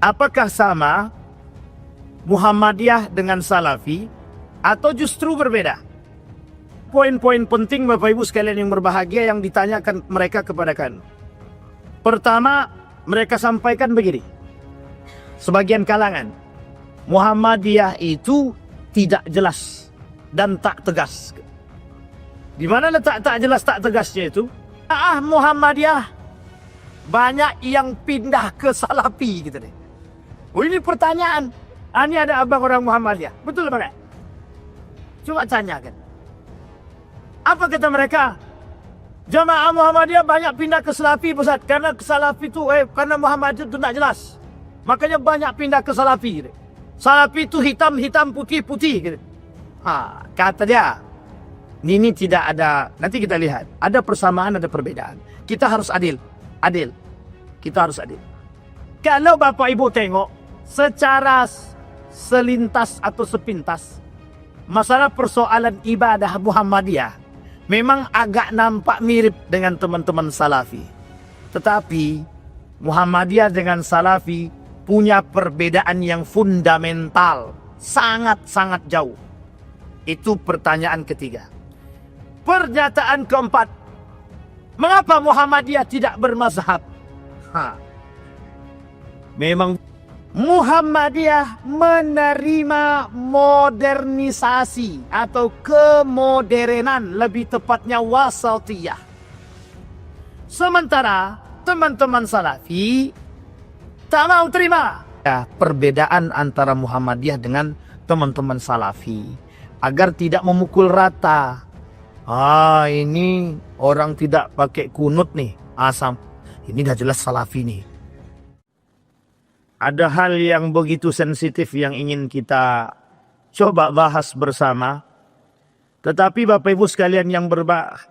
Apakah sama Muhammadiyah dengan Salafi atau justru berbeda? Poin-poin penting Bapak Ibu sekalian yang berbahagia yang ditanyakan mereka kepada kami. Pertama, mereka sampaikan begini. Sebagian kalangan, Muhammadiyah itu tidak jelas dan tak tegas. Di mana letak tak jelas tak tegasnya itu? Muhammadiyah banyak yang pindah ke Salafi gitu deh. Oh, ini pertanyaan. Ini ada abang orang Muhammadiyah. Betul Pak? Coba tanyakan. Apa kata mereka? Jamaah Muhammadiyah banyak pindah ke Salafi, Ustaz. Karena ke Salafi itu, karena Muhammadiyah itu tidak jelas. Makanya banyak pindah ke Salafi. Gitu. Salafi itu hitam-hitam, putih-putih. Gitu. Kata dia, ini tidak ada, nanti kita lihat. Ada persamaan, ada perbedaan. Kita harus adil. Adil. Kita harus adil. Kalau Bapak Ibu tengok, secara selintas atau sepintas, masalah persoalan ibadah Muhammadiyah memang agak nampak mirip dengan teman-teman Salafi. Tetapi Muhammadiyah dengan Salafi punya perbedaan yang fundamental, sangat-sangat jauh. Itu pertanyaan ketiga. Pernyataan keempat, mengapa Muhammadiyah tidak bermazhab? Memang Muhammadiyah menerima modernisasi atau kemoderenan, lebih tepatnya wasatiyah. Sementara teman-teman Salafi tak mau terima perbedaan antara Muhammadiyah dengan teman-teman Salafi agar tidak memukul rata. Ini orang tidak pakai kunut nih, asam. Ini dah jelas Salafi nih. Ada hal yang begitu sensitif yang ingin kita coba bahas bersama. Tetapi Bapak Ibu sekalian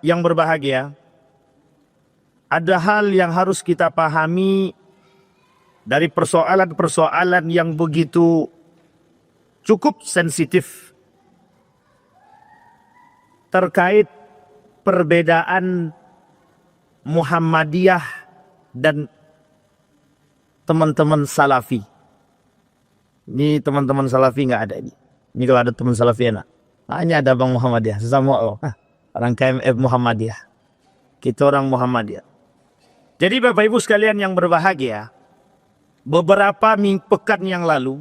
yang berbahagia, ada hal yang harus kita pahami dari persoalan-persoalan yang begitu cukup sensitif terkait perbedaan Muhammadiyah dan teman-teman Salafi. Ini teman-teman Salafi nggak ada ini. Ini kalau ada teman Salafi enak. Ini ada Bang Muhammadiyah. Sesama orang KMF Muhammadiyah. Kita orang Muhammadiyah. Jadi Bapak Ibu sekalian yang berbahagia, beberapa pekan yang lalu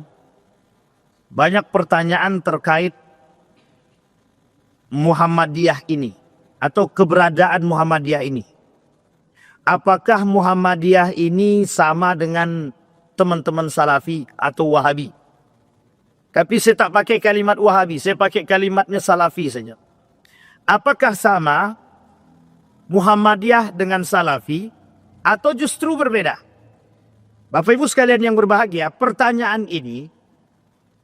banyak pertanyaan terkait Muhammadiyah ini atau keberadaan Muhammadiyah ini. Apakah Muhammadiyah ini sama dengan teman-teman Salafi atau Wahabi? Tapi saya tak pakai kalimat Wahabi, saya pakai kalimatnya Salafi saja. Apakah sama Muhammadiyah dengan Salafi atau justru berbeda? Bapak Ibu sekalian yang berbahagia, pertanyaan ini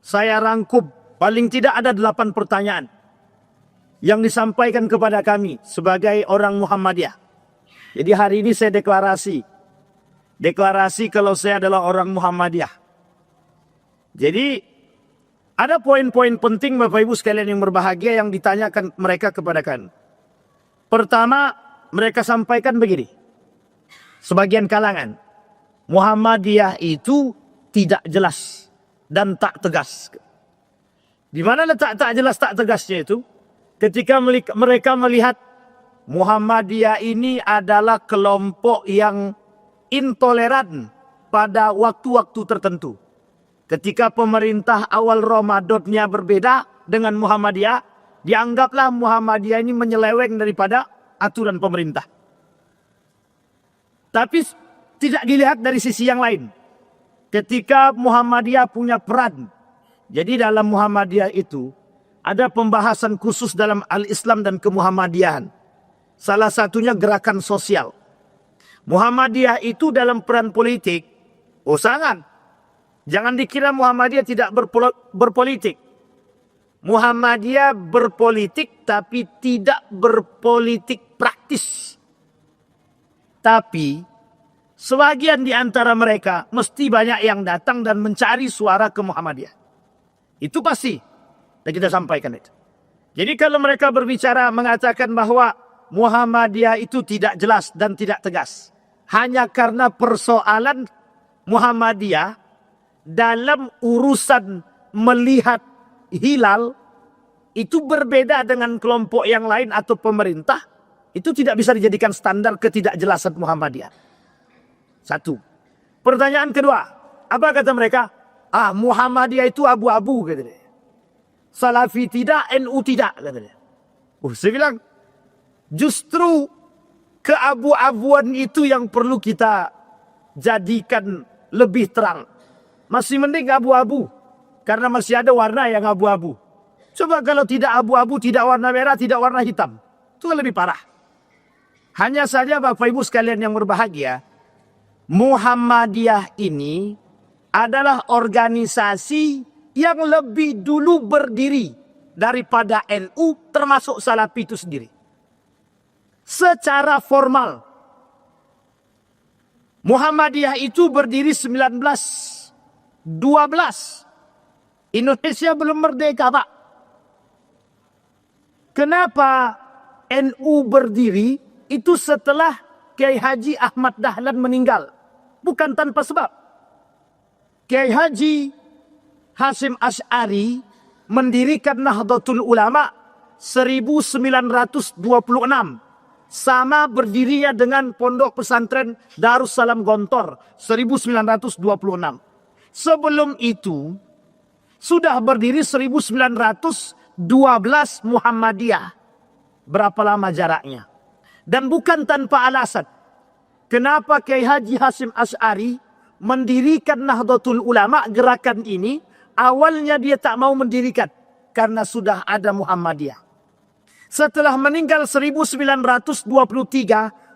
saya rangkum, paling tidak ada 8 pertanyaan yang disampaikan kepada kami sebagai orang Muhammadiyah. Jadi hari ini saya deklarasi kalau saya adalah orang Muhammadiyah. Jadi ada poin-poin penting Bapak Ibu sekalian yang berbahagia yang ditanyakan mereka kepada kami. Pertama, mereka sampaikan begini. Sebagian kalangan, Muhammadiyah itu tidak jelas dan tak tegas. Di mana letak tak jelas tak tegasnya itu? Ketika mereka melihat Muhammadiyah ini adalah kelompok yang intoleran pada waktu-waktu tertentu. Ketika pemerintah awal Ramadannya berbeda dengan Muhammadiyah, dianggaplah Muhammadiyah ini menyeleweng daripada aturan pemerintah. Tapi tidak dilihat dari sisi yang lain. Ketika Muhammadiyah punya peran. Jadi dalam Muhammadiyah itu ada pembahasan khusus dalam al-Islam dan kemuhammadiyahan. Salah satunya gerakan sosial. Muhammadiyah itu dalam peran politik, sangat. Jangan dikira Muhammadiyah tidak berpolitik. Muhammadiyah berpolitik tapi tidak berpolitik praktis. Tapi sebagian di antara mereka mesti banyak yang datang dan mencari suara ke Muhammadiyah. Itu pasti. Dan kita sampaikan itu. Jadi kalau mereka berbicara mengatakan bahwa Muhammadiyah itu tidak jelas dan tidak tegas. Hanya karena persoalan Muhammadiyah dalam urusan melihat hilal itu berbeda dengan kelompok yang lain atau pemerintah, itu tidak bisa dijadikan standar ketidakjelasan Muhammadiyah. Satu. Pertanyaan kedua, apa kata mereka? Muhammadiyah itu abu-abu, kata dia. Salafi tidak, NU tidak, kata dia. Saya bilang, justru keabu-abuan itu yang perlu kita jadikan lebih terang. Masih mending abu-abu, karena masih ada warna yang abu-abu. Coba kalau tidak abu-abu, tidak warna merah, tidak warna hitam, itu lebih parah. Hanya saja Bapak Ibu sekalian yang berbahagia, Muhammadiyah ini adalah organisasi yang lebih dulu berdiri daripada NU, termasuk Salafi itu sendiri. Secara formal, Muhammadiyah itu berdiri 1912. Indonesia belum merdeka, Pak. Kenapa NU berdiri? Itu setelah Kiai Haji Ahmad Dahlan meninggal. Bukan tanpa sebab. Kiai Haji Hasyim Asy'ari mendirikan Nahdlatul Ulama 1926. Sama berdirinya dengan Pondok Pesantren Darussalam Gontor 1926. Sebelum itu sudah berdiri 1912 Muhammadiyah. Berapa lama jaraknya? Dan bukan tanpa alasan. Kenapa Kiai Haji Hasyim Asy'ari mendirikan Nahdlatul Ulama, gerakan ini? Awalnya dia tak mau mendirikan karena sudah ada Muhammadiyah. Setelah meninggal 1923,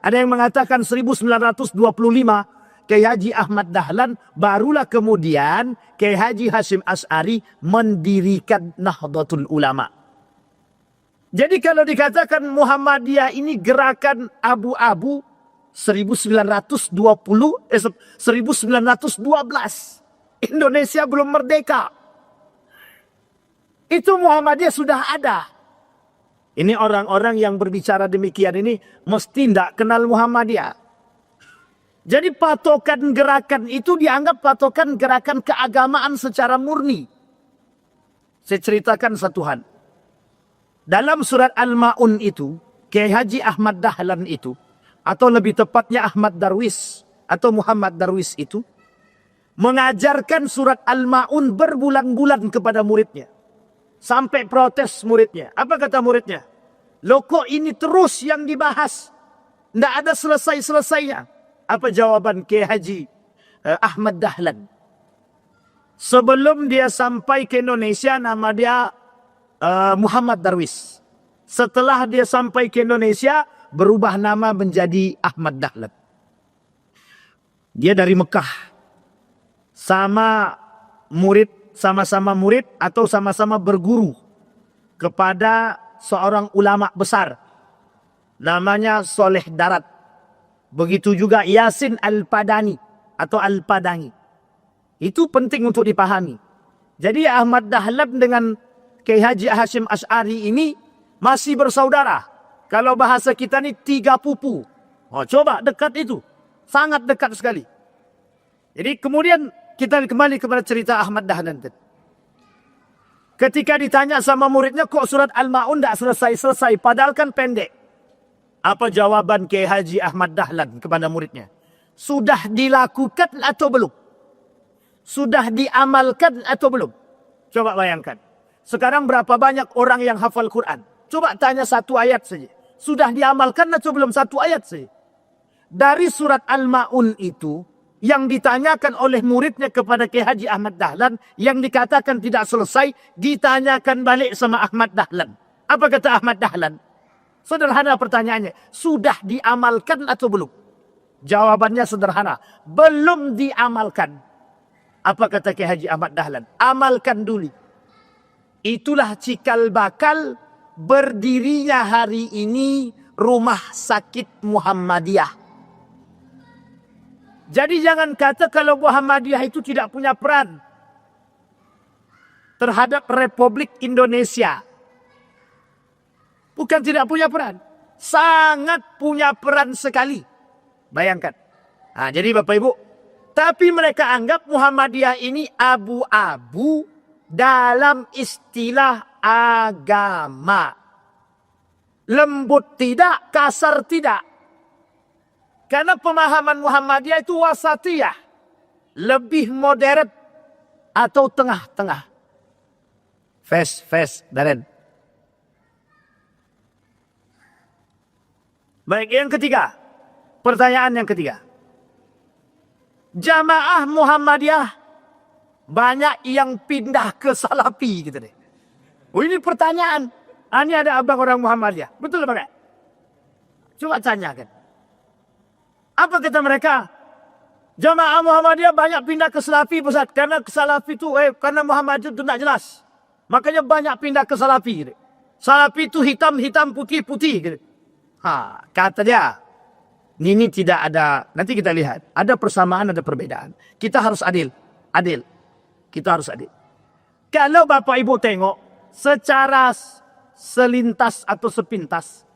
ada yang mengatakan 1925, Kiai Haji Ahmad Dahlan, barulah kemudian Kiai Haji Hasyim Asy'ari mendirikan Nahdlatul Ulama. Jadi kalau dikatakan Muhammadiyah ini gerakan abu-abu 1912, Indonesia belum merdeka. Itu Muhammadiyah sudah ada. Ini orang-orang yang berbicara demikian ini mesti tidak kenal Muhammadiyah. Jadi patokan gerakan itu dianggap patokan gerakan keagamaan secara murni. Saya ceritakan satu hal. Dalam surat Al-Ma'un itu, Kiai Haji Ahmad Dahlan itu, atau lebih tepatnya Ahmad Darwis, atau Muhammad Darwis itu, mengajarkan surat Al-Ma'un berbulan-bulan kepada muridnya. Sampai protes muridnya. Apa kata muridnya? Loh kok ini terus yang dibahas? Tidak ada selesai-selesainya. Apa jawaban Kiai Haji Ahmad Dahlan? Sebelum dia sampai ke Indonesia, nama dia Muhammad Darwis. Setelah dia sampai ke Indonesia, berubah nama menjadi Ahmad Dahlan. Dia dari Mekah. Sama-sama murid atau sama-sama berguru kepada seorang ulama besar. Namanya Soleh Darat. Begitu juga Yasin Al-Padani atau Al-Padangi. Itu penting untuk dipahami. Jadi Ahmad Dahlan dengan Kiai Haji Hasyim Asy'ari ini masih bersaudara. Kalau bahasa kita ini 3 pupu. Coba dekat itu. Sangat dekat sekali. Jadi kemudian kita kembali kepada cerita Ahmad Dahlan. Ketika ditanya sama muridnya, kok surat Al-Ma'un tidak selesai-selesai, padahal kan pendek. Apa jawaban Kiai Haji Ahmad Dahlan kepada muridnya? Sudah dilakukan atau belum? Sudah diamalkan atau belum? Coba bayangkan. Sekarang berapa banyak orang yang hafal Quran? Coba tanya satu ayat saja. Sudah diamalkan atau belum satu ayat saja? Dari surat Al-Ma'un itu, yang ditanyakan oleh muridnya kepada Kiai Haji Ahmad Dahlan, yang dikatakan tidak selesai, ditanyakan balik sama Ahmad Dahlan. Apa kata Ahmad Dahlan? Sederhana pertanyaannya, sudah diamalkan atau belum? Jawabannya sederhana, belum diamalkan. Apa kata Kiai Haji Ahmad Dahlan? Amalkan dulu. Itulah cikal bakal berdirinya hari ini Rumah Sakit Muhammadiyah. Jadi jangan kata kalau Muhammadiyah itu tidak punya peran terhadap Republik Indonesia. Bukan tidak punya peran. Sangat punya peran sekali. Bayangkan. Jadi Bapak Ibu, Tapi mereka anggap Muhammadiyah ini abu-abu dalam istilah agama. Lembut tidak, kasar tidak. Karena pemahaman Muhammadiyah itu wasatiyah. Lebih moderat atau tengah-tengah. Fes, Daren. Baik, yang ketiga. Pertanyaan yang ketiga. Jamaah Muhammadiyah banyak yang pindah ke Salafi gitu deh. Oh, ini pertanyaan. Ini ada abang orang Muhammadiyah. Betul apa enggak? Coba tanyakan. Apa kata mereka? Jamaah Muhammadiyah banyak pindah ke Salafi, Ustaz. Karena ke Salafi itu, karena Muhammadiyah itu tidak jelas. Makanya banyak pindah ke Salafi. Gitu. Salafi itu hitam-hitam, putih-putih. Gitu. Kata dia. Ini tidak ada, nanti kita lihat. Ada persamaan, ada perbedaan. Kita harus adil. Adil. Kita harus adil. Kalau Bapak Ibu tengok, secara selintas atau sepintas,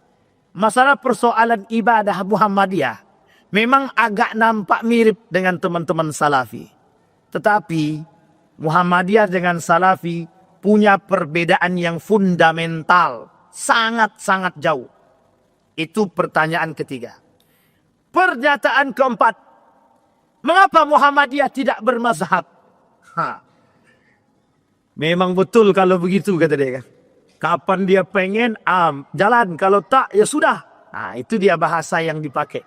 masalah persoalan ibadah Muhammadiyah memang agak nampak mirip dengan teman-teman Salafi. Tetapi Muhammadiyah dengan Salafi punya perbedaan yang fundamental. Sangat-sangat jauh. Itu pertanyaan ketiga. Pernyataan keempat. Mengapa Muhammadiyah tidak bermazhab? Memang betul kalau begitu kata dia kan. Kapan dia pengen jalan, kalau tak ya sudah. Itu dia bahasa yang dipakai.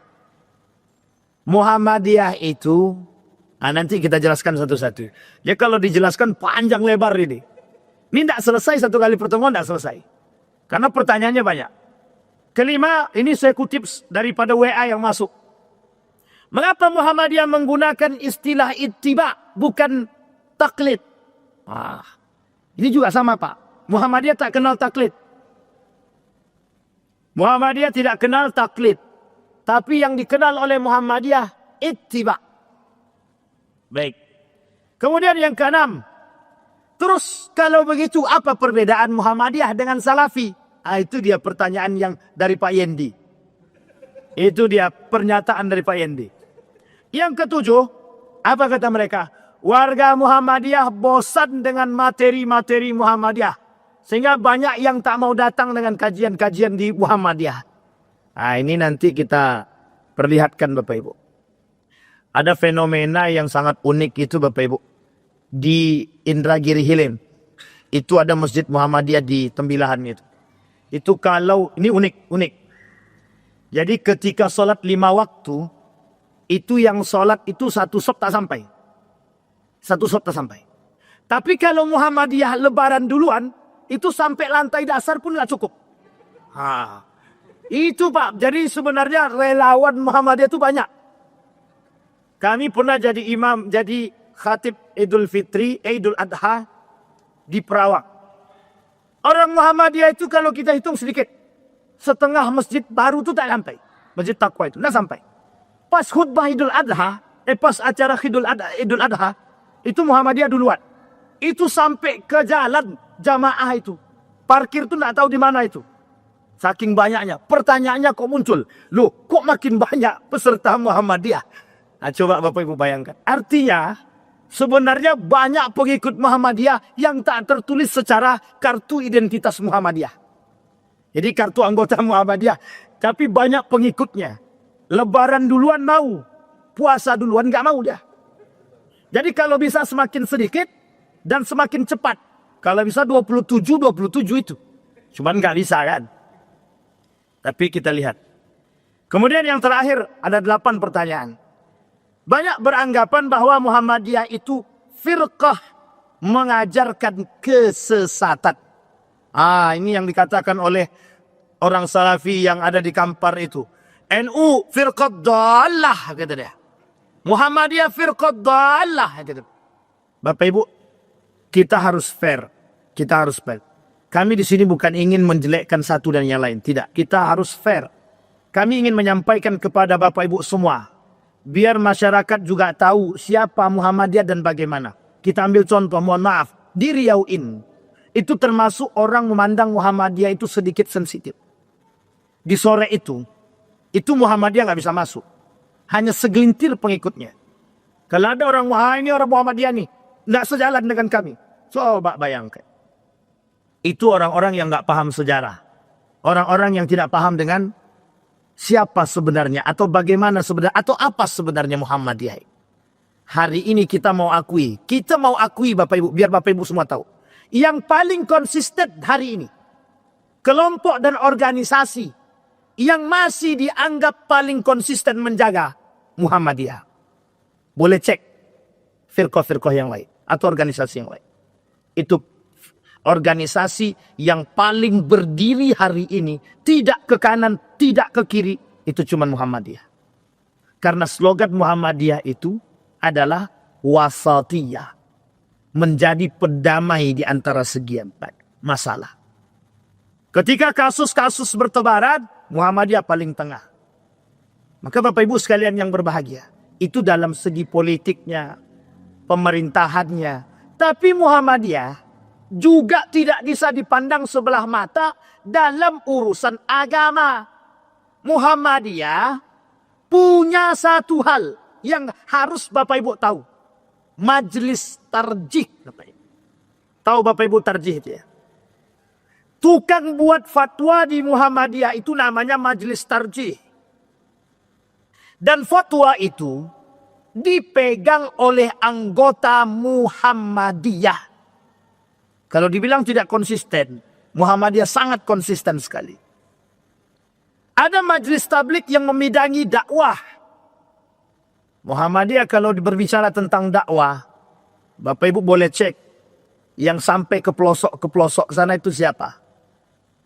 Muhammadiyah itu, nanti kita jelaskan satu-satu. Ya kalau dijelaskan panjang lebar ini. Ini tidak selesai satu kali pertemuan, tidak selesai. Karena pertanyaannya banyak. Kelima, ini saya kutip daripada WA yang masuk. Mengapa Muhammadiyah menggunakan istilah ittiba, bukan taklid? Ini juga sama Pak. Muhammadiyah tak kenal taklid. Muhammadiyah tidak kenal taklid. Tapi yang dikenal oleh Muhammadiyah, ittiba. Baik. Kemudian yang keenam. Terus kalau begitu apa perbedaan Muhammadiyah dengan Salafi? Itu dia pertanyaan yang dari Pak Yendi. Itu dia pernyataan dari Pak Yendi. Yang ketujuh, apa kata mereka? Warga Muhammadiyah bosan dengan materi-materi Muhammadiyah. Sehingga banyak yang tak mau datang dengan kajian-kajian di Muhammadiyah. Ini nanti kita perlihatkan Bapak Ibu. Ada fenomena yang sangat unik itu Bapak Ibu. Di Indragiri Hilir. Itu ada Masjid Muhammadiyah di Tembilahan itu. Itu kalau, ini unik. Jadi ketika sholat 5 waktu, itu yang sholat itu satu sop tak sampai. Tapi kalau Muhammadiyah lebaran duluan, itu sampai lantai dasar pun nggak cukup. Itu Pak, jadi sebenarnya relawan Muhammadiyah itu banyak. Kami pernah jadi imam, jadi khatib Idul Fitri, Idul Adha di Perawak. Orang Muhammadiyah itu kalau kita hitung sedikit, setengah masjid baru itu tak sampai. Masjid Taqwa itu, tak sampai. Pas khutbah Idul Adha, pas acara Idul Adha, itu Muhammadiyah duluan. Itu sampai ke jalan jamaah itu. Parkir itu tidak tahu di mana itu. Saking banyaknya. Pertanyaannya kok muncul. Loh, kok makin banyak peserta Muhammadiyah? Coba Bapak Ibu bayangkan. Artinya, sebenarnya banyak pengikut Muhammadiyah yang tak tertulis secara kartu identitas Muhammadiyah. Jadi kartu anggota Muhammadiyah. Tapi banyak pengikutnya. Lebaran duluan mau. Puasa duluan nggak mau dia. Jadi kalau bisa semakin sedikit dan semakin cepat. Kalau bisa 27 itu. Cuman nggak bisa kan. Tapi kita lihat. Kemudian yang terakhir ada 8 pertanyaan. Banyak beranggapan bahwa Muhammadiyah itu firqah mengajarkan kesesatan. Ini yang dikatakan oleh orang Salafi yang ada di Kampar itu. NU firqah dhalah kata dia. Muhammadiyah firqah dhalah kata. Bapak Ibu, kita harus fair. Kami di sini bukan ingin menjelekkan satu dan yang lain. Tidak, kita harus fair. Kami ingin menyampaikan kepada Bapak Ibu semua. Biar masyarakat juga tahu siapa Muhammadiyah dan bagaimana. Kita ambil contoh, mohon maaf. Di Riau ini, itu termasuk orang memandang Muhammadiyah itu sedikit sensitif. Di sore itu Muhammadiyah nggak bisa masuk. Hanya segelintir pengikutnya. Kalau ada orang, wah ini orang Muhammadiyah nih, nggak sejalan dengan kami. Coba bayangkan. Itu orang-orang yang nggak paham sejarah. Orang-orang yang tidak paham dengan siapa sebenarnya, atau bagaimana sebenarnya, atau apa sebenarnya Muhammadiyah. Hari ini kita mau akui Bapak Ibu, biar Bapak Ibu semua tahu. Yang paling konsisten hari ini, kelompok dan organisasi yang masih dianggap paling konsisten menjaga Muhammadiyah. Boleh cek firqah-firqah yang lain atau organisasi yang lain. Itu organisasi yang paling berdiri hari ini, tidak ke kanan, tidak ke kiri, itu cuma Muhammadiyah. Karena slogan Muhammadiyah itu adalah wasatiyah, menjadi pendamai di antara segi empat masalah. Ketika kasus-kasus bertebaran, Muhammadiyah paling tengah. Maka Bapak Ibu sekalian yang berbahagia, itu dalam segi politiknya, pemerintahannya. Tapi Muhammadiyah juga tidak bisa dipandang sebelah mata dalam urusan agama. Muhammadiyah punya satu hal yang harus Bapak Ibu tahu. Majelis tarjih. Tahu Bapak Ibu tarjih itu ya? Tukang buat fatwa di Muhammadiyah itu namanya majelis tarjih. Dan fatwa itu dipegang oleh anggota Muhammadiyah. Kalau dibilang tidak konsisten, Muhammadiyah sangat konsisten sekali. Ada majelis tablik yang memidangi dakwah. Muhammadiyah kalau berbicara tentang dakwah, Bapak Ibu boleh cek. Yang sampai ke pelosok sana itu siapa?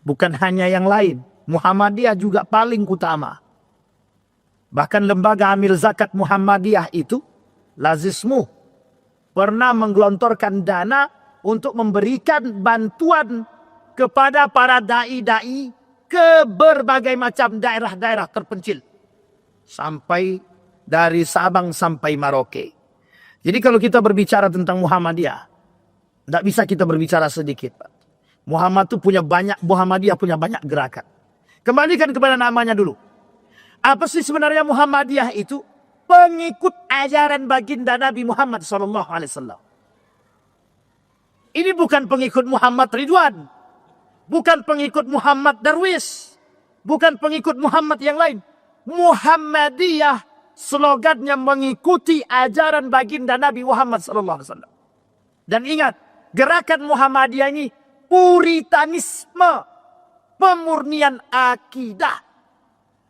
Bukan hanya yang lain. Muhammadiyah juga paling utama. Bahkan lembaga amil zakat Muhammadiyah itu, Lazismu, pernah menggelontorkan dana untuk memberikan bantuan kepada para da'i-da'i ke berbagai macam daerah-daerah terpencil. Sampai dari Sabang sampai Merauke. Jadi kalau kita berbicara tentang Muhammadiyah, tidak bisa kita berbicara sedikit, Pak. Muhammadiyah punya banyak gerakan. Kembalikan kepada namanya dulu. Apa sih sebenarnya Muhammadiyah itu? Pengikut ajaran baginda Nabi Muhammad SAW. Ini bukan pengikut Muhammad Ridwan. Bukan pengikut Muhammad Darwis. Bukan pengikut Muhammad yang lain. Muhammadiyah slogannya mengikuti ajaran baginda Nabi Muhammad SAW. Dan ingat, gerakan Muhammadiyah ini puritanisme, pemurnian akidah.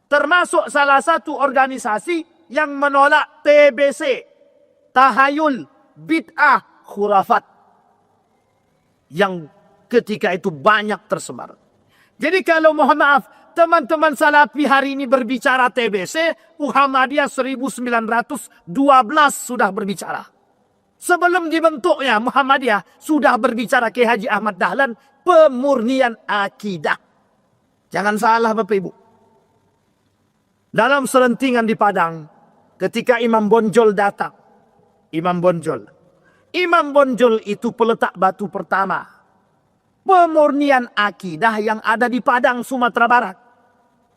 Termasuk salah satu organisasi yang menolak TBC, tahayul, bid'ah, khurafat. Yang ketika itu banyak tersebar. Jadi kalau mohon maaf, teman-teman Salafi hari ini berbicara TBC, Muhammadiyah 1912 sudah berbicara. Sebelum dibentuknya Muhammadiyah sudah berbicara ke Haji Ahmad Dahlan, pemurnian akidah. Jangan salah Bapak Ibu. Dalam selentingan di Padang, ketika Imam Bonjol datang, Imam Bonjol itu peletak batu pertama pemurnian akidah yang ada di Padang, Sumatera Barat.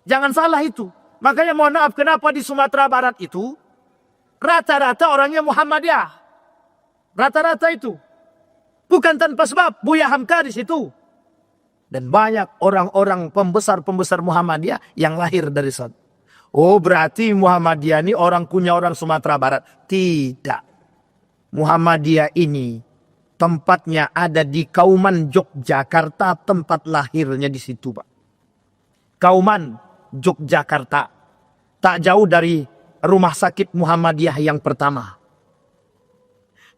Jangan salah itu. Makanya mohon maaf, kenapa di Sumatera Barat itu rata-rata orangnya Muhammadiyah. Rata-rata itu. Bukan tanpa sebab. Buya Hamka di situ. Dan banyak orang-orang pembesar-pembesar Muhammadiyah yang lahir dari sana. Oh, berarti Muhammadiyah ini orang punya orang Sumatera Barat. Tidak. Muhammadiyah ini tempatnya ada di Kauman, Yogyakarta, tempat lahirnya di situ, Pak. Kauman, Yogyakarta. Tak jauh dari rumah sakit Muhammadiyah yang pertama.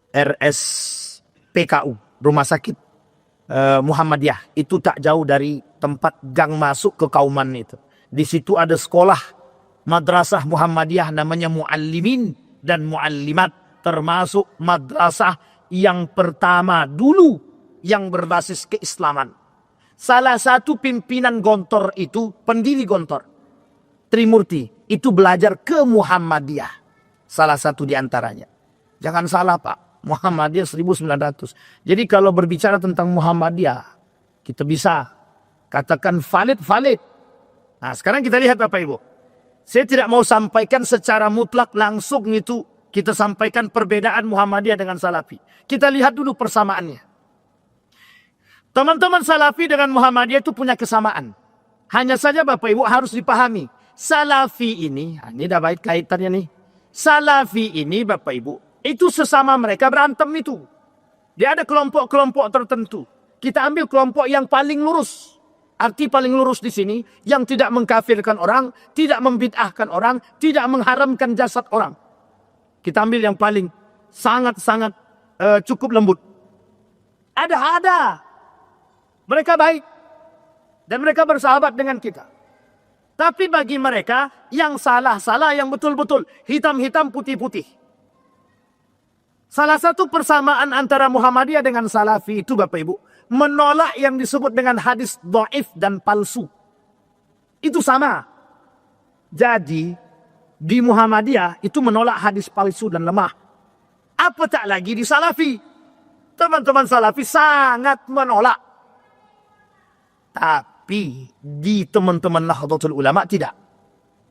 RSPKU, rumah sakit Muhammadiyah. Itu tak jauh dari tempat gang masuk ke Kauman itu. Di situ ada sekolah madrasah Muhammadiyah namanya Muallimin dan Muallimat. Termasuk madrasah yang pertama dulu yang berbasis keislaman. Salah satu pimpinan Gontor itu, pendiri Gontor, Trimurti, itu belajar ke Muhammadiyah. Salah satu di antaranya. Jangan salah Pak, Muhammadiyah 1900. Jadi kalau berbicara tentang Muhammadiyah, kita bisa katakan valid. Nah sekarang kita lihat Bapak Ibu. Saya tidak mau sampaikan secara mutlak langsung itu kita sampaikan perbedaan Muhammadiyah dengan Salafi. Kita lihat dulu persamaannya. Teman-teman Salafi dengan Muhammadiyah itu punya kesamaan. Hanya saja Bapak Ibu harus dipahami. Salafi ini dah baik kaitannya nih. Salafi ini Bapak Ibu, itu sesama mereka berantem itu. Dia ada kelompok-kelompok tertentu. Kita ambil kelompok yang paling lurus. Arti paling lurus di sini, yang tidak mengkafirkan orang, tidak membid'ahkan orang, tidak mengharamkan jasad orang. Kita ambil yang paling sangat-sangat cukup lembut. Ada. Mereka baik. Dan mereka bersahabat dengan kita. Tapi bagi mereka, yang salah-salah, yang betul-betul. Hitam-hitam, putih-putih. Salah satu persamaan antara Muhammadiyah dengan Salafi itu Bapak Ibu, menolak yang disebut dengan hadis dhaif dan palsu. Itu sama. Jadi, di Muhammadiyah itu menolak hadis palsu dan lemah. Apa tak lagi di Salafi. Teman-teman Salafi sangat menolak. Tapi di teman-teman Nahdlatul Ulama tidak.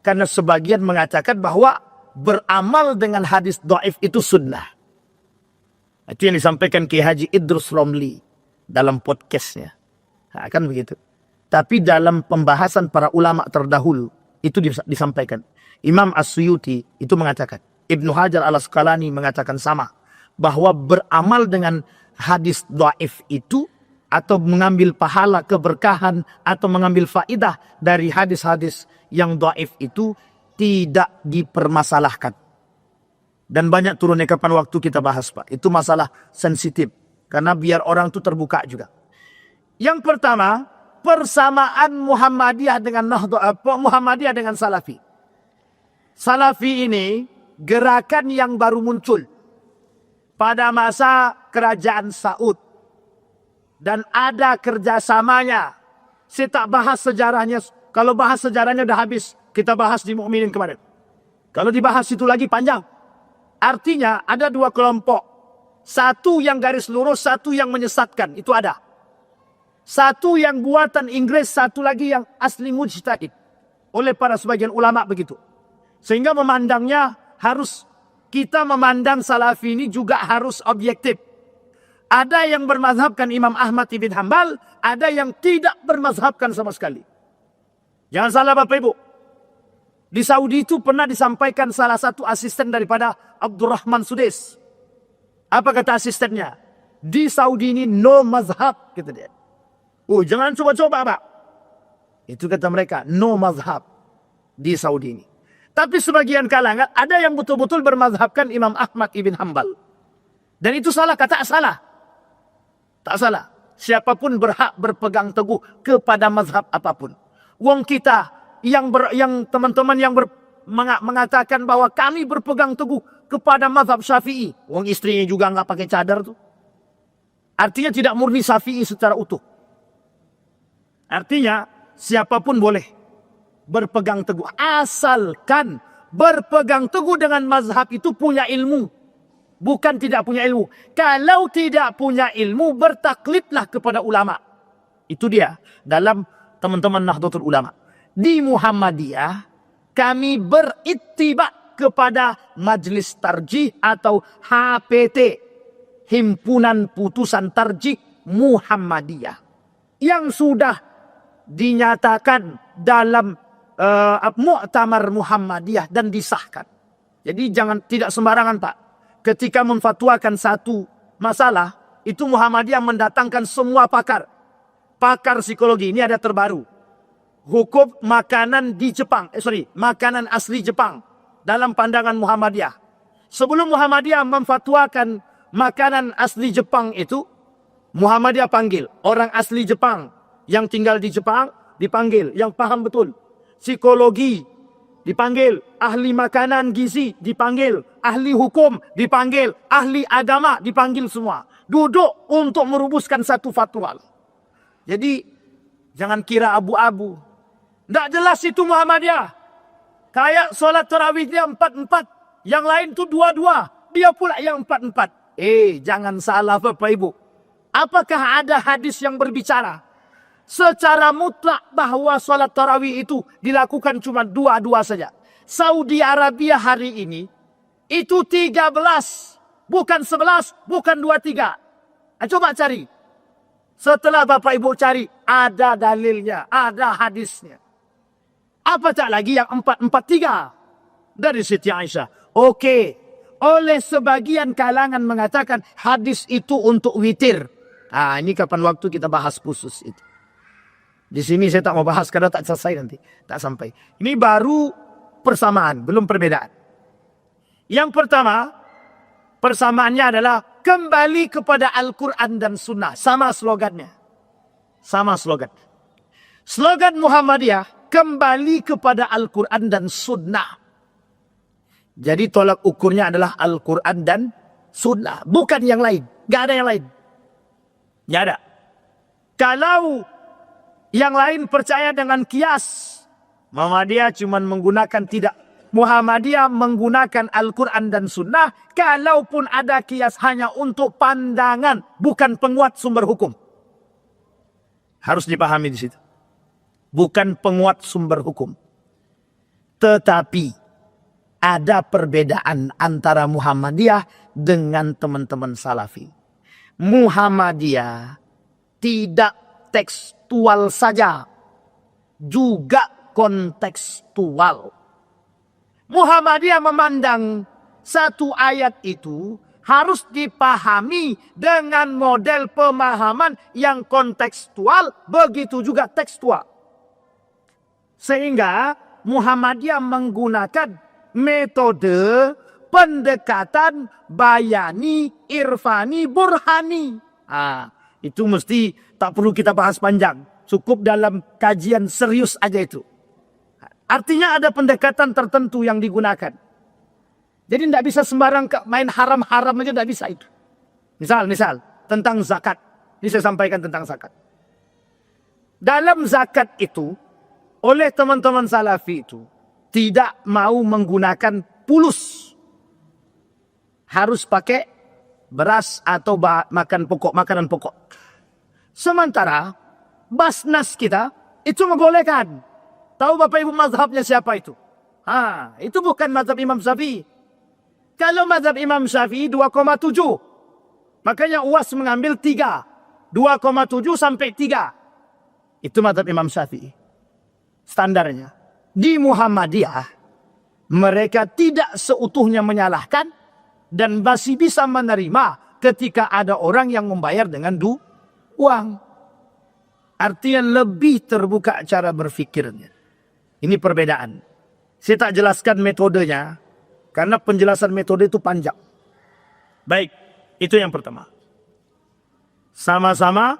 Karena sebagian mengatakan bahwa beramal dengan hadis dhaif itu sunnah. Itu yang disampaikan Kiai Haji Idrus Romli dalam podcastnya. Nah, kan begitu. Tapi dalam pembahasan para ulama terdahulu itu disampaikan. Imam As-Suyuti itu mengatakan, Ibnu Hajar Al-Asqalani mengatakan sama, bahwa beramal dengan hadis dhaif itu atau mengambil pahala keberkahan atau mengambil faidah dari hadis-hadis yang dhaif itu tidak dipermasalahkan. Dan banyak turunnya kapan waktu kita bahas Pak. Itu masalah sensitif. Karena biar orang itu terbuka juga. Yang pertama, persamaan Muhammadiyah dengan Muhammadiyah dengan Salafi. Salafi ini gerakan yang baru muncul pada masa kerajaan Saud. Dan ada kerjasamanya. Saya tak bahas sejarahnya. Kalau bahas sejarahnya dah habis. Kita bahas di Mukminin kemarin. Kalau dibahas itu lagi panjang. Artinya ada dua kelompok. Satu yang garis lurus, satu yang menyesatkan. Itu ada. Satu yang buatan Inggris, satu lagi yang asli mujtahid. Oleh para sebagian ulama begitu. Sehingga memandangnya harus, kita memandang Salafi ini juga harus objektif. Ada yang bermazhabkan Imam Ahmad ibn Hanbal, ada yang tidak bermazhabkan sama sekali. Jangan salah Bapak Ibu. Di Saudi itu pernah disampaikan salah satu asisten daripada Abdurrahman Sudais. Apa kata asistennya? Di Saudi ini no mazhab, kata dia. Oh, jangan coba-coba Pak. Itu kata mereka, no mazhab di Saudi ini. Tapi sebagian kalangan ada yang betul-betul bermazhabkan Imam Ahmad ibn Hanbal. Dan itu salah, kata salah. Tak salah. Siapapun berhak berpegang teguh kepada mazhab apapun. Wong kita yang teman-teman yang mengatakan bahwa kami berpegang teguh kepada mazhab Syafi'i. Wong istrinya juga nggak pakai cadar tuh. Artinya tidak murni Syafi'i secara utuh. Artinya siapapun boleh berpegang teguh. Asalkan berpegang teguh dengan mazhab itu punya ilmu. Bukan tidak punya ilmu. Kalau tidak punya ilmu, bertaklidlah kepada ulama. Itu dia dalam teman-teman Nahdlatul Ulama. Di Muhammadiyah, kami berittiba kepada Majlis Tarjih atau HPT. Himpunan Putusan Tarjih Muhammadiyah. Yang sudah dinyatakan dalam Muktamar Muhammadiyah dan disahkan. Jadi tidak sembarangan Pak. Ketika memfatwakan satu masalah, itu Muhammadiyah mendatangkan semua pakar. Pakar psikologi, ini ada terbaru. Hukum makanan di Jepang. Makanan asli Jepang. Dalam pandangan Muhammadiyah. Sebelum Muhammadiyah memfatwakan makanan asli Jepang itu, Muhammadiyah panggil orang asli Jepang. Yang tinggal di Jepang, dipanggil. Yang paham betul. Psikologi, dipanggil. Ahli makanan gizi, dipanggil. Ahli hukum, dipanggil. Ahli agama, dipanggil semua. Duduk untuk merumuskan satu fatwa. Jadi, jangan kira abu-abu. Tidak jelas itu Muhammadiyah. Kayak sholat tarawihnya 4-4. Yang lain itu 2-2. Dia pula yang 4-4. Jangan salah Bapak Ibu. Apakah ada hadis yang berbicara secara mutlak bahwa sholat tarawih itu dilakukan cuma 2-2 saja? Saudi Arabia hari ini Itu 13. Bukan 11, bukan 23. Coba cari. Setelah Bapak Ibu cari, ada dalilnya, ada hadisnya. Apa tak lagi yang 443 dari Siti Aisyah. Oke. Oleh sebagian kalangan mengatakan hadis itu untuk witir. Ini kapan waktu kita bahas khusus itu. Di sini saya tak mau bahas karena tak selesai nanti. Tak sampai. Ini baru persamaan, belum perbedaan. Yang pertama, persamaannya adalah kembali kepada Al-Quran dan Sunnah. Sama slogannya. Sama slogan. Slogan Muhammadiyah, kembali kepada Al-Quran dan Sunnah. Jadi tolak ukurnya adalah Al-Quran dan Sunnah. Bukan yang lain. Gak ada yang lain. Gak ada. Kalau yang lain percaya dengan kias, Muhammadiyah cuma menggunakan tidak. Muhammadiyah menggunakan Al-Quran dan Sunnah. Kalaupun ada kias hanya untuk pandangan, bukan penguat sumber hukum. Harus dipahami di situ. Bukan penguat sumber hukum. Tetapi ada perbedaan antara Muhammadiyah dengan teman-teman Salafi. Muhammadiyah tidak tekstual saja, juga kontekstual. Muhammadiyah memandang satu ayat itu harus dipahami dengan model pemahaman yang kontekstual, begitu juga tekstual. Sehingga Muhammadiyah menggunakan metode pendekatan bayani, irfani, burhani. Itu mesti tak perlu kita bahas panjang. Cukup dalam kajian serius aja itu. Artinya ada pendekatan tertentu yang digunakan. Jadi tidak bisa sembarang main haram-haram aja, tidak bisa itu. Misal tentang zakat. Ini saya sampaikan tentang zakat. Dalam zakat itu, oleh teman-teman Salafi itu, tidak mau menggunakan pulus. Harus pakai beras atau makanan pokok. Sementara Basnas kita itu membolehkan. Tahu Bapak Ibu mazhabnya siapa itu? Itu bukan mazhab Imam Syafi'i. Kalau mazhab Imam Syafi'i 2,7. Makanya UAS mengambil 3. 2,7 sampai 3. Itu mazhab Imam Syafi'i. Standarnya. Di Muhammadiyah, mereka tidak seutuhnya menyalahkan dan masih bisa menerima ketika ada orang yang membayar dengan uang. Artinya lebih terbuka cara berfikirnya. Ini perbedaan. Saya tak jelaskan metodenya, karena penjelasan metode itu panjang. Baik, itu yang pertama. Sama-sama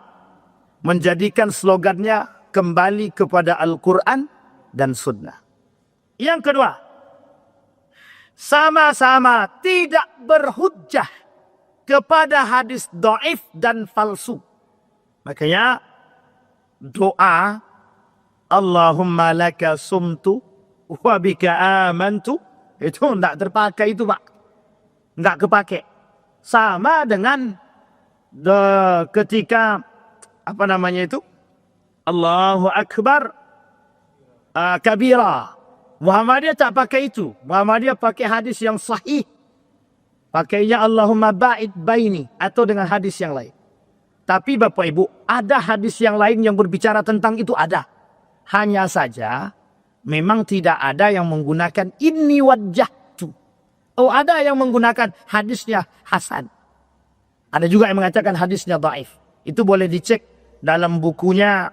menjadikan slogannya kembali kepada Al-Quran dan Sunnah. Yang kedua, sama-sama tidak berhujjah kepada hadis dhaif dan palsu. Makanya doa Allahumma laka sumtu wa bika amantu itu tidak terpakai itu Pak. Tidak kepakai. Sama dengan ketika Allahu Akbar kabira. Muhammadiyah tak pakai itu. Muhammadiyah pakai hadis yang sahih. Pakainya Allahumma ba'id baini atau dengan hadis yang lain. Tapi Bapak Ibu, ada hadis yang lain yang berbicara tentang itu ada. Hanya saja memang tidak ada yang menggunakan inni wajjahtu. Ada yang menggunakan hadisnya hasan. Ada juga yang mengatakan hadisnya dhaif. Itu boleh dicek dalam bukunya,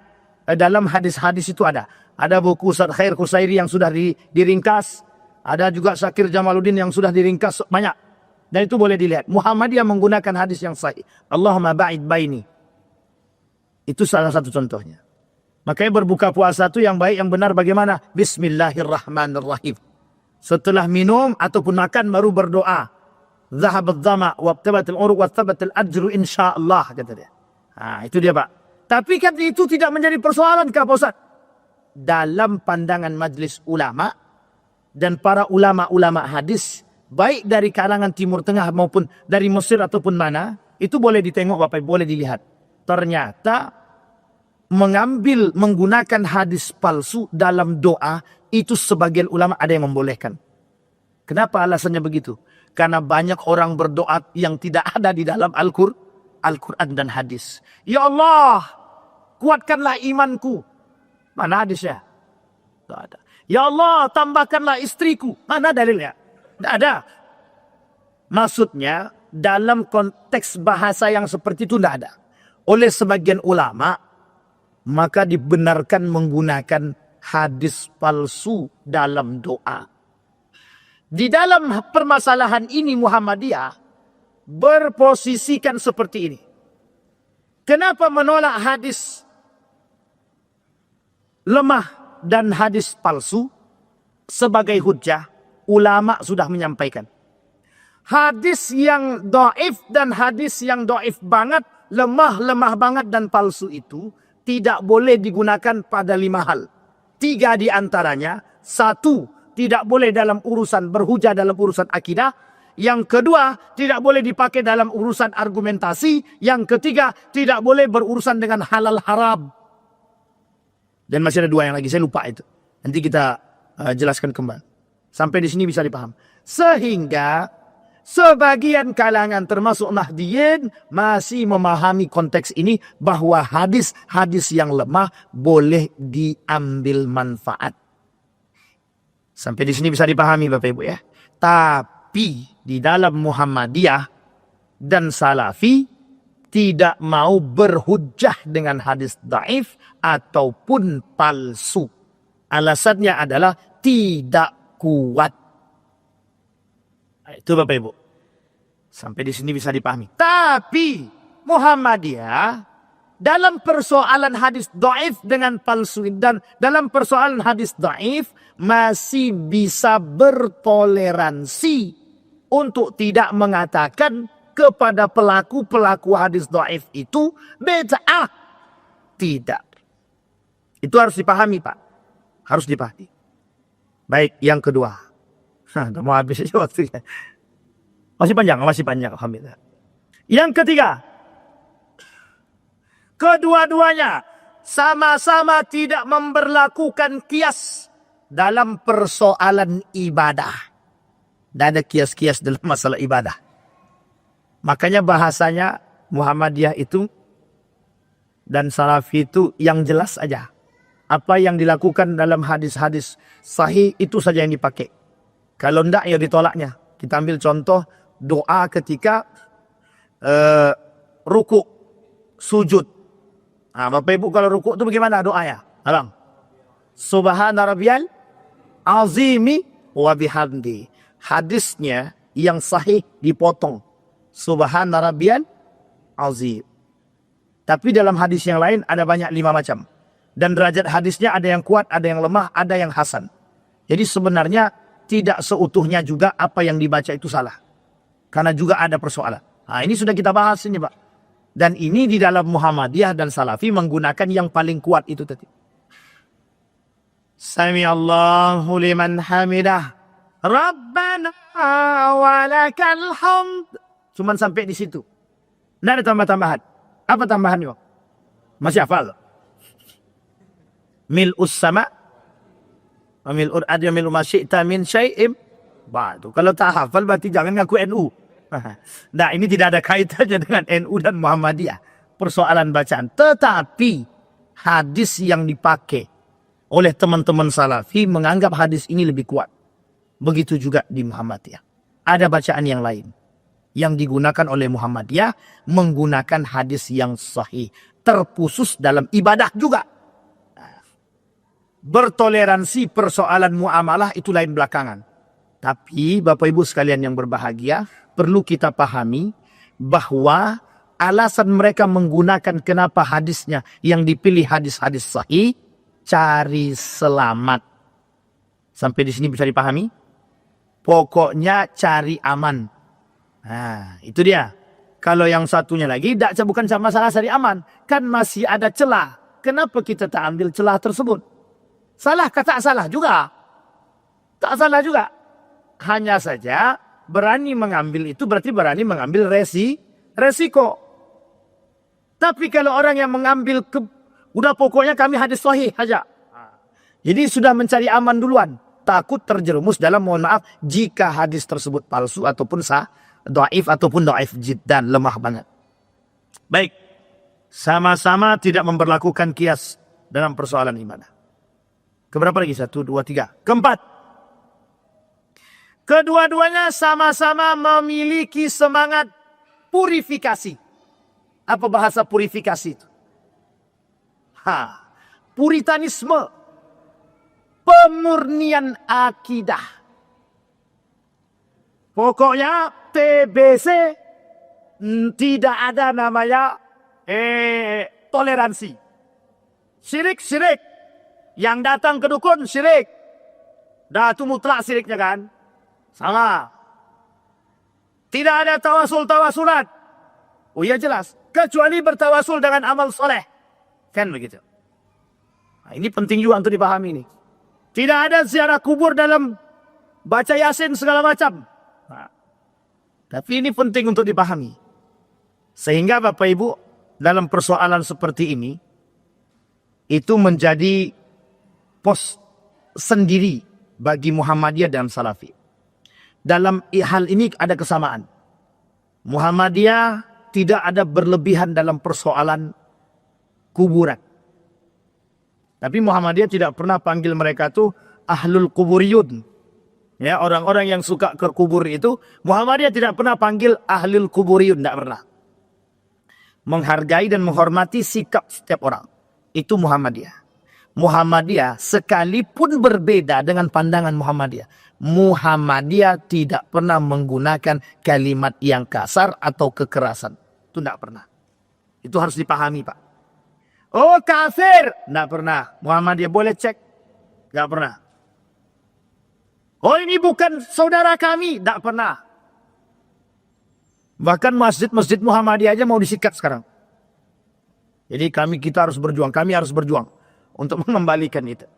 dalam hadis-hadis itu ada. Ada buku Ustaz Khair Khusairi yang sudah diringkas. Ada juga Syakir Jamaluddin yang sudah diringkas banyak. Dan itu boleh dilihat. Muhammadiyah menggunakan hadis yang sahih. Allahumma ba'id baini. Itu salah satu contohnya. Makanya berbuka puasa itu yang baik, yang benar bagaimana? Bismillahirrahmanirrahim. Setelah minum ataupun makan baru berdoa. Zahabat dhama wabtabatil uruq wattabatil ajru insyaallah, kata dia. Itu dia Pak. Tapi kan itu tidak menjadi persoalan Pak Ustaz. Dalam pandangan majlis ulama dan para ulama-ulama hadis, baik dari kalangan Timur Tengah maupun dari Mesir ataupun mana, itu boleh ditengok Bapak, boleh dilihat. Ternyata menggunakan hadis palsu dalam doa, itu sebagian ulama ada yang membolehkan. Kenapa alasannya begitu? Karena banyak orang berdoa yang tidak ada di dalam Al-Quran dan hadis. Ya Allah, kuatkanlah imanku. Mana hadisnya? Tidak ada. Ya Allah, tambahkanlah istriku. Mana dalilnya? Tidak ada. Maksudnya, dalam konteks bahasa yang seperti itu tidak ada. Oleh sebagian ulama, maka dibenarkan menggunakan hadis palsu dalam doa. Di dalam permasalahan ini Muhammadiyah berposisikan seperti ini. Kenapa menolak hadis lemah dan hadis palsu sebagai hujjah? Ulama sudah menyampaikan. Hadis yang dhaif dan hadis yang dhaif banget, lemah banget dan palsu itu tidak boleh digunakan pada 5 hal. 3 di antaranya. 1, tidak boleh dalam urusan berhujah dalam urusan akidah. Yang kedua, tidak boleh dipakai dalam urusan argumentasi. Yang ketiga, tidak boleh berurusan dengan halal haram. Dan masih ada 2 yang lagi, saya lupa itu. Nanti kita jelaskan kembali. Sampai di sini bisa dipaham. Sehingga sebagian kalangan termasuk Nahdiyin masih memahami konteks ini bahwa hadis-hadis yang lemah boleh diambil manfaat. Sampai di sini bisa dipahami Bapak Ibu ya. Tapi di dalam Muhammadiyah dan Salafi tidak mau berhujjah dengan hadis dhaif ataupun palsu. Alasannya adalah tidak kuat. Itu Bapak Ibu. Sampai di sini bisa dipahami. Tapi Muhammadiyah dalam persoalan hadis dhaif dengan palsu dan dalam persoalan hadis dhaif masih bisa bertoleransi untuk tidak mengatakan kepada pelaku-pelaku hadis dhaif itu bid'ah. Tidak. Itu harus dipahami Pak. Harus dipahami. Baik, yang kedua. Udah mau habis aja waktunya. Masih panjang. Alhamdulillah. Yang ketiga. Kedua-duanya sama-sama tidak memberlakukan kias dalam persoalan ibadah. Tidak ada kias-kias dalam masalah ibadah. Makanya bahasanya Muhammadiyah itu dan Salafi itu yang jelas aja. Apa yang dilakukan dalam hadis-hadis sahih itu saja yang dipakai. Kalau tidak ya ditolaknya. Kita ambil contoh doa ketika ruku, sujud. Nah, Bapak Ibu kalau ruku itu bagaimana doanya? Abang. Subhana rabbiyal azimi wa bihamdi. Hadisnya yang sahih dipotong. Subhana rabbiyal azim. Tapi dalam hadis yang lain ada banyak 5 macam. Dan derajat hadisnya ada yang kuat, ada yang lemah, ada yang hasan. Jadi sebenarnya tidak seutuhnya juga apa yang dibaca itu salah. Karena juga ada persoalan. Nah, ini sudah kita bahas ini Pak. Dan ini di dalam Muhammadiyah dan Salafi menggunakan yang paling kuat itu tadi. Sami Allahu liman hamidah. Rabbana walakal hamd. Cuman sampai di situ. Tidak ada tambah-tambahan. Apa tambahannya? Masih hafal? Mil'us sama. Mil'ul adya mil'u masyi'ta min syai'im. Ba'du. Kalau tak hafal berarti jangan ngaku NU. Nah ini tidak ada kaitannya dengan NU dan Muhammadiyah. Persoalan bacaan. Tetapi hadis yang dipakai oleh teman-teman Salafi menganggap hadis ini lebih kuat. Begitu juga di Muhammadiyah. Ada bacaan yang lain. Yang digunakan oleh Muhammadiyah menggunakan hadis yang sahih. Terkhusus dalam ibadah juga. Bertoleransi persoalan muamalah itu lain belakangan. Tapi Bapak Ibu sekalian yang berbahagia, perlu kita pahami bahwa alasan mereka menggunakan kenapa hadisnya yang dipilih hadis-hadis sahih, cari selamat. Sampai di sini bisa dipahami? Pokoknya cari aman. Nah, itu dia. Kalau yang satunya lagi, bukan masalah cari aman. Kan masih ada celah. Kenapa kita tak ambil celah tersebut? Salah kata salah juga. Tak salah juga. Hanya saja berani mengambil itu berarti berani mengambil resiko. Tapi kalau orang yang mengambil udah pokoknya kami hadis sahih saja. Jadi sudah mencari aman duluan. takut terjerumus dalam, mohon maaf, jika hadis tersebut palsu ataupun dhaif ataupun dhaif jiddan, lemah banget. Baik, sama-sama tidak memberlakukan kias dalam persoalan ibadah. Keberapa lagi? 1, 2, 3. Keempat, kedua-duanya sama-sama memiliki semangat purifikasi. Apa bahasa purifikasi itu? Puritanisme, pemurnian akidah. Pokoknya TBC tidak ada namanya toleransi. Syirik. Yang datang ke dukun syirik. Dah itu mutlak syiriknya kan? Sama. Tidak ada tawasulat. Oh iya jelas. Kecuali bertawasul dengan amal soleh. Kan begitu. Nah, ini penting juga untuk dipahami ini. Tidak ada ziarah kubur dalam baca Yasin segala macam. Nah, tapi ini penting untuk dipahami. Sehingga Bapak Ibu dalam persoalan seperti ini itu menjadi pos sendiri bagi Muhammadiyah dan Salafi. Dalam hal ini ada kesamaan. Muhammadiyah tidak ada berlebihan dalam persoalan kuburan. Tapi Muhammadiyah tidak pernah panggil mereka tuh ahlul kuburiyun. Ya, orang-orang yang suka ke kubur itu, Muhammadiyah tidak pernah panggil ahlul kuburiyun, tidak pernah. Menghargai dan menghormati sikap setiap orang. Itu Muhammadiyah. Muhammadiyah sekalipun berbeda dengan pandangan Muhammadiyah, Muhammadiyah tidak pernah menggunakan kalimat yang kasar atau kekerasan. Itu tidak pernah. Itu harus dipahami, Pak. Oh kafir, tidak pernah. Muhammadiyah boleh cek, tidak pernah. Oh ini bukan saudara kami, tidak pernah. Bahkan masjid-masjid Muhammadiyah aja mau disikat sekarang. Jadi kita harus berjuang, kami harus berjuang untuk mengembalikan itu.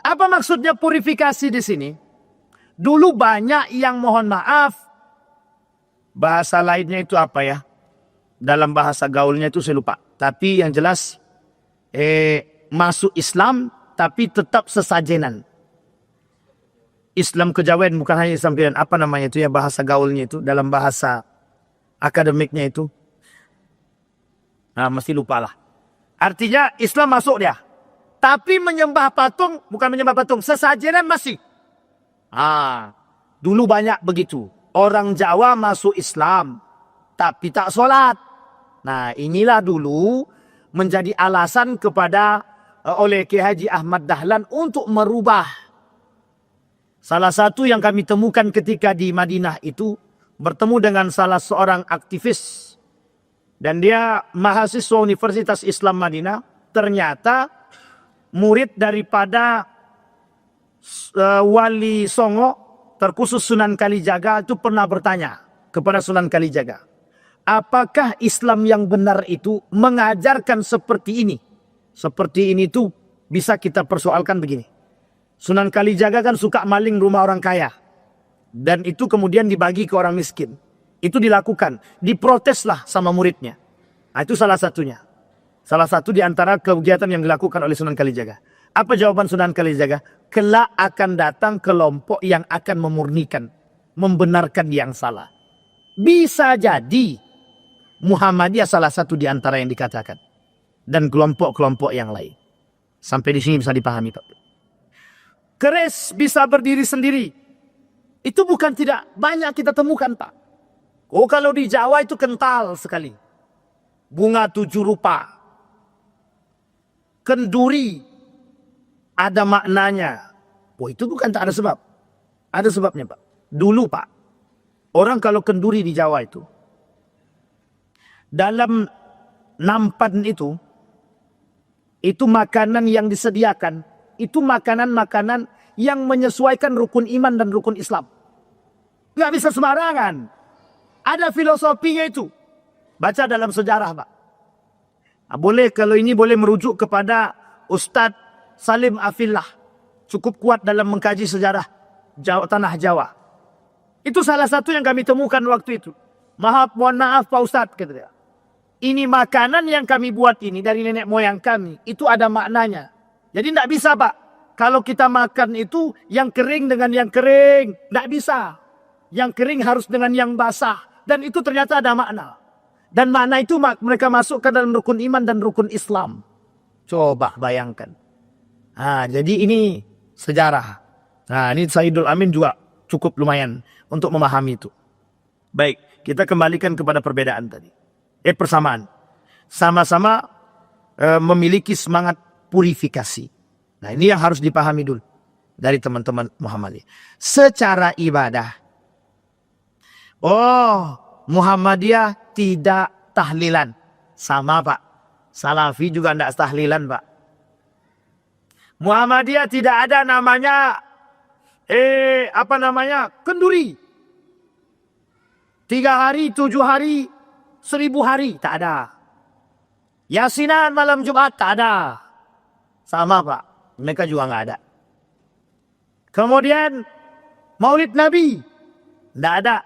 Apa maksudnya purifikasi di sini? Dulu banyak yang, mohon maaf, bahasa lainnya itu apa ya? Dalam bahasa gaulnya itu saya lupa. Tapi yang jelas masuk Islam tapi tetap sesajenan. Islam kejawen, bukan hanya Islam pilihan. Apa namanya itu ya, bahasa gaulnya itu, dalam bahasa akademiknya itu. Nah, mesti lupa lah. Artinya Islam masuk dia. Tapi menyembah patung, bukan menyembah patung, sesajenan masih. Dulu banyak begitu. Orang Jawa masuk Islam, tapi tak sholat. Nah, inilah dulu menjadi alasan kepada oleh Kiai Haji Ahmad Dahlan untuk merubah. Salah satu yang kami temukan ketika di Madinah itu, bertemu dengan salah seorang aktivis. Dan dia mahasiswa Universitas Islam Madinah. Ternyata murid daripada Wali Songo, terkhusus Sunan Kalijaga, itu pernah bertanya kepada Sunan Kalijaga, apakah Islam yang benar itu mengajarkan seperti ini? Seperti ini tuh bisa kita persoalkan begini. Sunan Kalijaga kan suka maling rumah orang kaya. Dan itu kemudian dibagi ke orang miskin. Itu dilakukan. Diproteslah sama muridnya. Nah, itu salah satunya. Salah satu di antara kegiatan yang dilakukan oleh Sunan Kalijaga. Apa jawaban Sunan Kalijaga? Kelak akan datang kelompok yang akan memurnikan, membenarkan yang salah. Bisa jadi Muhammadiyah salah satu di antara yang dikatakan. Dan kelompok-kelompok yang lain. Sampai di sini bisa dipahami, Pak. Keris bisa berdiri sendiri. Itu bukan tidak banyak kita temukan, Pak. Oh, kalau di Jawa itu kental sekali. Bunga 7 rupa. Kenduri. Ada maknanya. Oh, itu bukan tak ada sebab. Ada sebabnya, Pak. Dulu, Pak. Orang kalau kenduri di Jawa itu. Dalam nampan itu makanan yang disediakan. Itu makanan-makanan yang menyesuaikan rukun iman dan rukun Islam. Nggak bisa sembarangan. Ada filosofinya itu. Baca dalam sejarah, Pak. Nah, boleh, kalau ini boleh merujuk kepada Ustadz Salim Afillah. Cukup kuat dalam mengkaji sejarah tanah Jawa. Itu salah satu yang kami temukan waktu itu. Mohon maaf Pak Ustadz, kata dia. Ini makanan yang kami buat ini dari nenek moyang kami. Itu ada maknanya. Jadi tidak bisa, Pak. kalau kita makan itu yang kering dengan yang kering. Tidak bisa. Yang kering harus dengan yang basah. Dan itu ternyata ada makna. Dan makna itu mereka masukkan dalam rukun iman dan rukun Islam. Coba bayangkan. Nah, jadi ini sejarah. Nah, ini Sayyidul Amin juga cukup lumayan untuk memahami itu. Baik, kita kembalikan kepada perbedaan tadi. Persamaan. Sama-sama memiliki semangat purifikasi. Nah, ini yang harus dipahami dulu dari teman-teman Muhammadiyah. Secara ibadah, Muhammadiyah tidak tahlilan. Sama, Pak. Salafi juga tidak tahlilan, Pak. Muhammadiyah tidak ada namanya kenduri. 3 hari, 7 hari, 1000 hari, tak ada. Yasinan malam Jumat, tak ada. Sama, Pak. Mereka juga nggak ada. Kemudian Maulid Nabi, tidak ada.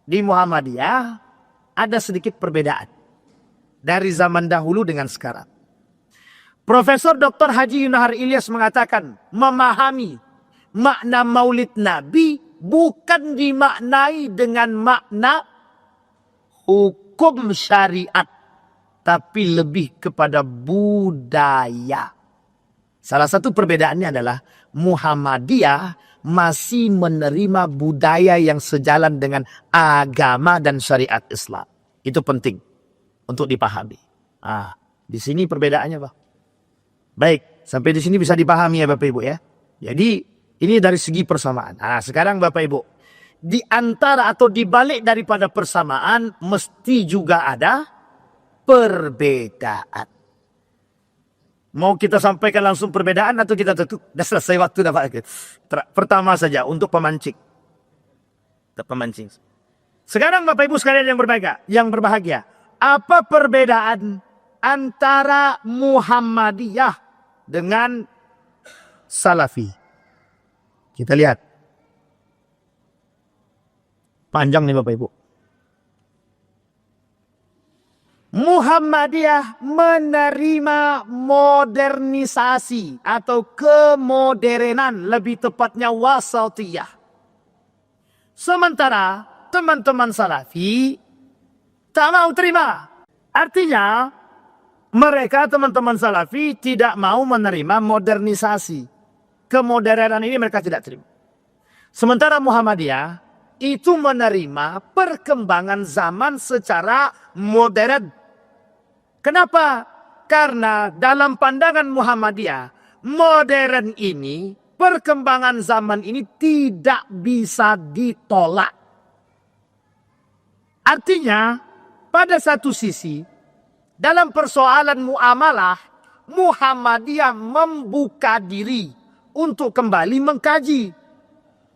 Di Muhammadiyah ada sedikit perbedaan dari zaman dahulu dengan sekarang. Profesor Dr. Haji Yunahar Ilyas mengatakan memahami makna Maulid Nabi bukan dimaknai dengan makna hukum syariat, tapi lebih kepada budaya. Salah satu perbedaannya adalah Muhammadiyah masih menerima budaya yang sejalan dengan agama dan syariat Islam. Itu penting untuk dipahami. Di sini perbedaannya, Pak. Baik, sampai di sini bisa dipahami ya Bapak Ibu ya. Jadi ini dari segi persamaan. Sekarang Bapak Ibu, di antara atau di balik daripada persamaan mesti juga ada perbedaan. Mau kita sampaikan langsung perbedaan atau kita tutup? Sudah selesai waktu dah Pak. Pertama saja untuk pemancing. Sekarang Bapak Ibu sekalian yang berbahagia. Apa perbedaan antara Muhammadiyah dengan Salafi? Kita lihat. Panjang nih Bapak Ibu. Muhammadiyah menerima modernisasi atau kemoderenan, lebih tepatnya wasatiyah. Sementara teman-teman Salafi tak mau terima. Artinya mereka teman-teman Salafi tidak mau menerima modernisasi. Kemoderenan ini mereka tidak terima. Sementara Muhammadiyah itu menerima perkembangan zaman secara modern. Kenapa? Karena dalam pandangan Muhammadiyah, modern ini, perkembangan zaman ini tidak bisa ditolak. Artinya, pada satu sisi, dalam persoalan muamalah, Muhammadiyah membuka diri untuk kembali mengkaji.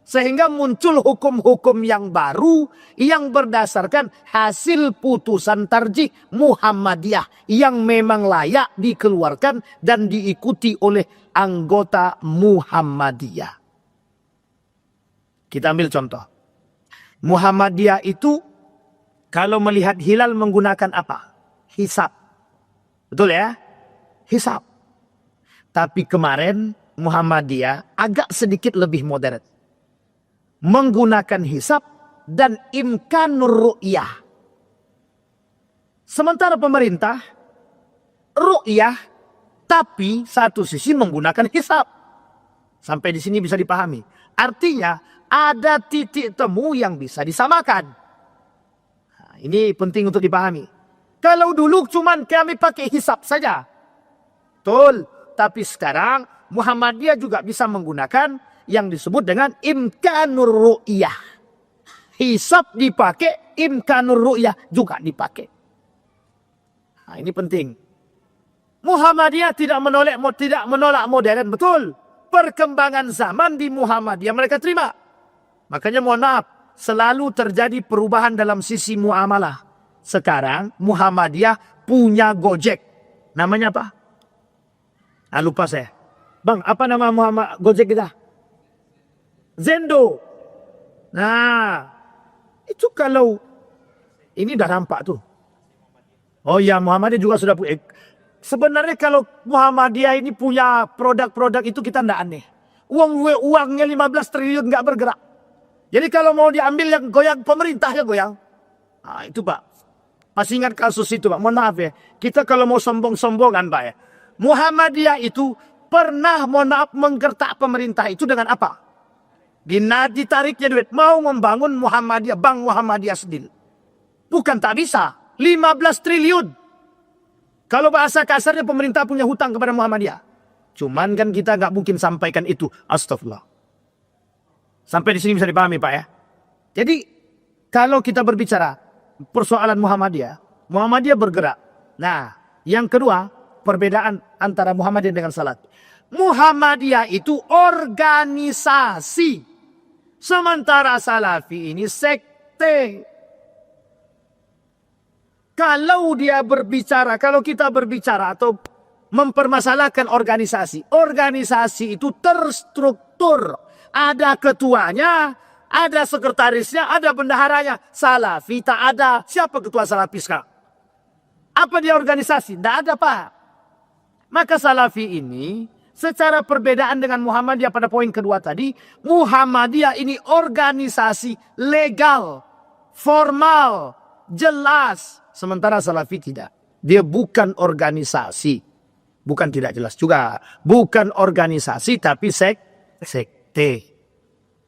Sehingga muncul hukum-hukum yang baru yang berdasarkan hasil putusan tarjih Muhammadiyah yang memang layak dikeluarkan dan diikuti oleh anggota Muhammadiyah. Kita ambil contoh. Muhammadiyah itu kalau melihat hilal menggunakan apa? Hisab. Betul ya? Hisab. Tapi kemarin Muhammadiyah agak sedikit lebih modern. Menggunakan hisab dan imkanur ru'yah. Sementara pemerintah ru'yah tapi satu sisi menggunakan hisab. Sampai di sini bisa dipahami. Artinya ada titik temu yang bisa disamakan. Nah, ini penting untuk dipahami. Kalau dulu cuman kami pakai hisab saja. Betul. Tapi sekarang Muhammadiyah juga bisa menggunakan yang disebut dengan imkanur ru'yah. Hisab dipakai, imkanur ru'yah juga dipakai. Nah, ini penting. Muhammadiyah tidak menolak modern, betul. Perkembangan zaman di Muhammadiyah mereka terima. Makanya mohon maaf, selalu terjadi perubahan dalam sisi muamalah. Sekarang Muhammadiyah punya Gojek. Namanya apa? Lupa saya. Bang, apa nama Gojek kita? Zendo. Nah, itu kalau ini dah nampak tuh. Oh ya, Muhammadiyah juga sudah punya. Sebenarnya kalau Muhammadiyah ini punya produk-produk itu kita tidak aneh. Uangnya 15 triliun nggak bergerak. Jadi kalau mau diambil yang goyang, pemerintah yang goyang. Nah, itu Pak. Masih ingat kasus itu Pak. Mohon maaf ya. Kita kalau mau sombong-sombongan Pak ya. Muhammadiyah itu pernah mohon maaf menggertak pemerintah itu dengan apa? Ditariknya duit. Mau membangun Muhammadiyah, Bank Muhammadiyah sendiri. Bukan tak bisa. 15 triliun. Kalau bahasa kasarnya pemerintah punya hutang kepada Muhammadiyah. Cuman kan kita nggak mungkin sampaikan itu. Astagfirullah. Sampai di sini bisa dipahami Pak ya. Jadi kalau kita berbicara persoalan Muhammadiyah. Muhammadiyah bergerak. Nah yang kedua perbedaan antara Muhammadiyah dengan Salafi. Muhammadiyah itu organisasi. Sementara Salafi ini sekte. Kalau kita berbicara atau mempermasalahkan organisasi. Organisasi itu terstruktur. Ada ketuanya, ada sekretarisnya, ada bendaharanya. Salafi tak ada. Siapa ketua Salafi sekarang? Apa dia organisasi? Tidak ada Pak. Maka Salafi ini secara perbedaan dengan Muhammadiyah pada poin kedua tadi. Muhammadiyah ini organisasi legal, formal, jelas. Sementara Salafi tidak. Dia bukan organisasi. Bukan tidak jelas juga. Bukan organisasi tapi sekte.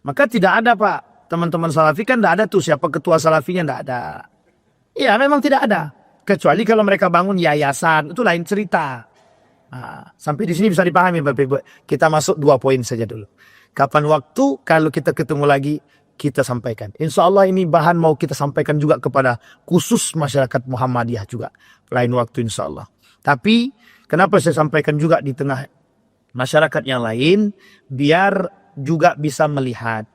Maka tidak ada Pak. Teman-teman Salafi kan tidak ada tuh. Siapa ketua Salafinya tidak ada. Iya memang tidak ada. Kecuali kalau mereka bangun yayasan. Itu lain cerita. Nah, sampai di sini bisa dipahami Bapak Ibu. Kita masuk 2 poin saja dulu. Kapan waktu kalau kita ketemu lagi. Kita sampaikan. Insya Allah ini bahan mau kita sampaikan juga kepada khusus masyarakat Muhammadiyah juga. Lain waktu insya Allah. Tapi kenapa saya sampaikan juga di tengah masyarakat yang lain. Biar juga bisa melihat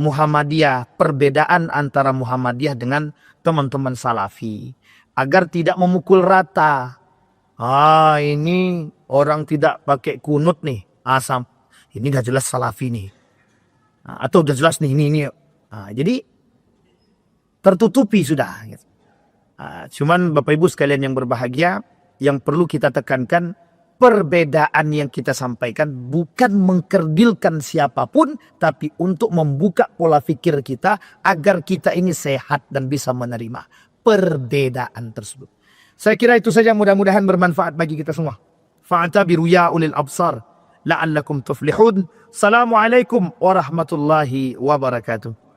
Muhammadiyah. Perbedaan antara Muhammadiyah dengan teman-teman Salafi. Agar tidak memukul rata. Ini orang tidak pakai kunut nih. Asam. Ini udah jelas Salafi nih. Atau udah jelas nih ini. Jadi tertutupi sudah. Cuman Bapak Ibu sekalian yang berbahagia, yang perlu kita tekankan, perbedaan yang kita sampaikan bukan mengkerdilkan siapapun, tapi untuk membuka pola pikir kita agar kita ini sehat dan bisa menerima perbedaan tersebut. Saya kira itu saja, mudah-mudahan bermanfaat bagi kita semua. Fa'tabiru ya ulil absar la'allakum tuflihun. Assalamualaikum warahmatullahi wabarakatuh.